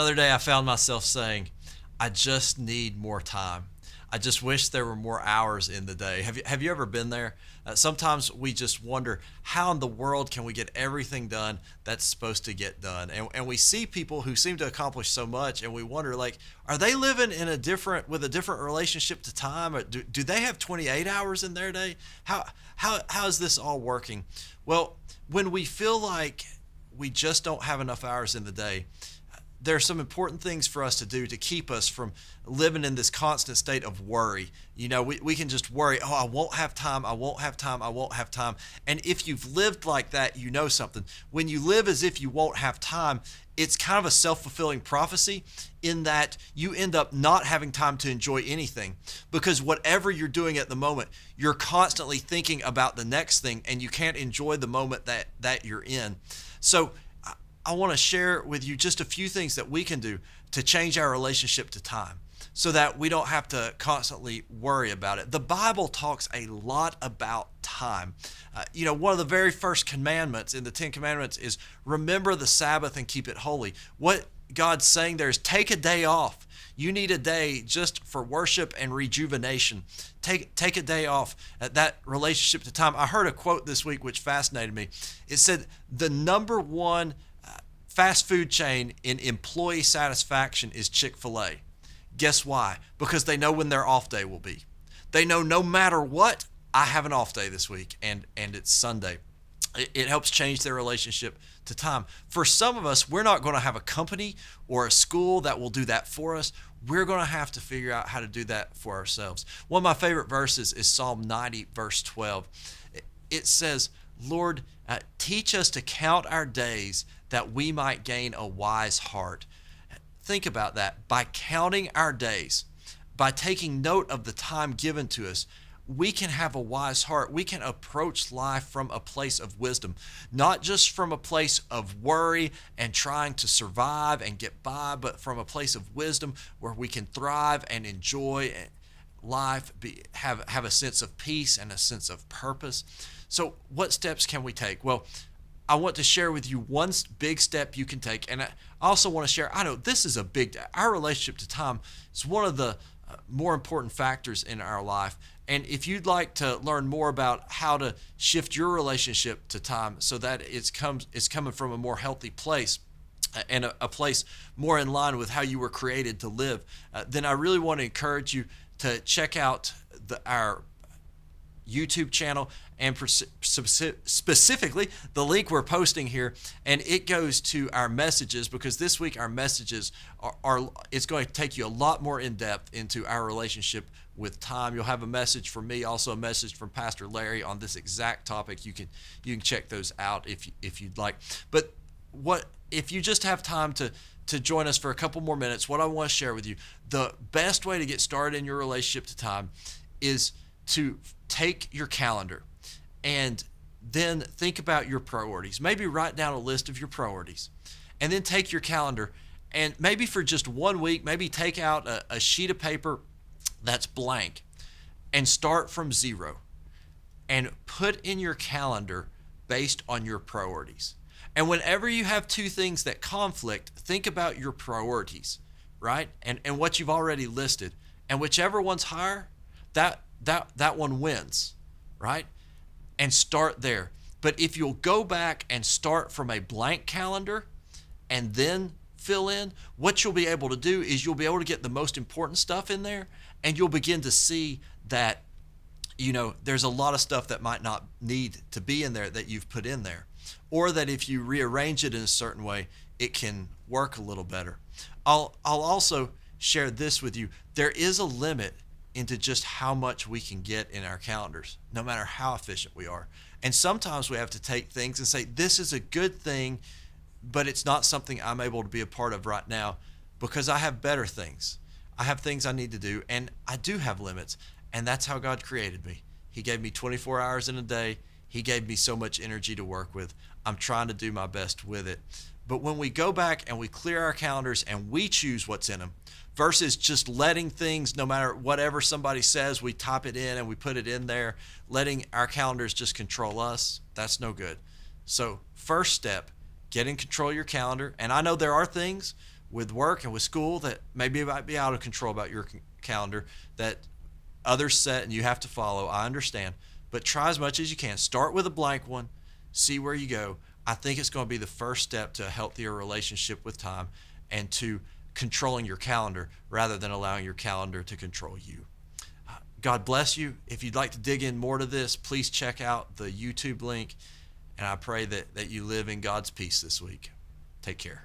other day I found myself saying, I just need more time. I just wish there were more hours in the day. Have you ever been there? Sometimes we just wonder, how in the world can we get everything done that's supposed to get done? And we see people who seem to accomplish so much, and we wonder, like, are they living in with a different relationship to time? Or do they have 28 hours in their day? How is this all working? Well, when we feel like we just don't have enough hours in the day, there are some important things for us to do to keep us from living in this constant state of worry. We can just worry, oh, I won't have time, I won't have time, I won't have time. And if you've lived like that, you know something. When you live as if you won't have time, it's kind of a self-fulfilling prophecy in that you end up not having time to enjoy anything, because whatever you're doing at the moment, you're constantly thinking about the next thing, and you can't enjoy the moment that you're in. So I want to share with you just a few things that we can do to change our relationship to time so that we don't have to constantly worry about it. The Bible talks a lot about time. One of the very first commandments in the Ten Commandments is remember the Sabbath and keep it holy. What God's saying there is take a day off. You need a day just for worship and rejuvenation. Take a day off. That relationship to time. I heard a quote this week which fascinated me. It said, the number one fast food chain in employee satisfaction is Chick-fil-A. Guess why? Because they know when their off day will be. They know no matter what, I have an off day this week, and it's Sunday. It helps change their relationship to time. For some of us, we're not going to have a company or a school that will do that for us. We're going to have to figure out how to do that for ourselves. One of my favorite verses is Psalm 90, verse 12. It says, Lord, teach us to count our days that we might gain a wise heart. Think about that. By counting our days, by taking note of the time given to us, we can have a wise heart. We can approach life from a place of wisdom, not just from a place of worry and trying to survive and get by, but from a place of wisdom where we can thrive and enjoy life, have a sense of peace and a sense of purpose. So what steps can we take? Well, I want to share with you one big step you can take. And I also want to share, I know this is our relationship to time is one of the more important factors in our life. And if you'd like to learn more about how to shift your relationship to time so that it's coming from a more healthy place and a place more in line with how you were created to live, then I really want to encourage you to check out our YouTube channel, and specifically the link we're posting here, and it goes to our messages, because this week our messages it's going to take you a lot more in depth into our relationship with time. You'll have a message from me, also a message from Pastor Larry on this exact topic. You can check those out if you'd like. But if you just have time to join us for a couple more minutes, what I want to share with you, the best way to get started in your relationship to time is to take your calendar and then think about your priorities. Maybe write down a list of your priorities, and then take your calendar and maybe for just 1 week, maybe take out a sheet of paper that's blank and start from zero and put in your calendar based on your priorities. And whenever you have two things that conflict, think about your priorities, right? And what you've already listed. And whichever one's higher, that one wins, right? And start there. But if you'll go back and start from a blank calendar and then fill in, what you'll be able to do is you'll be able to get the most important stuff in there, and you'll begin to see that, there's a lot of stuff that might not need to be in there that you've put in there, or that if you rearrange it in a certain way, it can work a little better. I'll also share this with you. There is a limit into just how much we can get in our calendars, no matter how efficient we are. And sometimes we have to take things and say, this is a good thing, but it's not something I'm able to be a part of right now because I have better things. I have things I need to do, and I do have limits. And that's how God created me. He gave me 24 hours in a day. He gave me so much energy to work with. I'm trying to do my best with it. But when we go back and we clear our calendars and we choose what's in them, versus just letting things, no matter whatever somebody says, we type it in and we put it in there, letting our calendars just control us, that's no good. So first step, get in control of your calendar. And I know there are things with work and with school that maybe might be out of control about your calendar that others set and you have to follow. I understand. But try as much as you can. Start with a blank one. See where you go. I think it's going to be the first step to a healthier relationship with time and to controlling your calendar rather than allowing your calendar to control you. God bless you. If you'd like to dig in more to this, please check out the YouTube link. And I pray that you live in God's peace this week. Take care.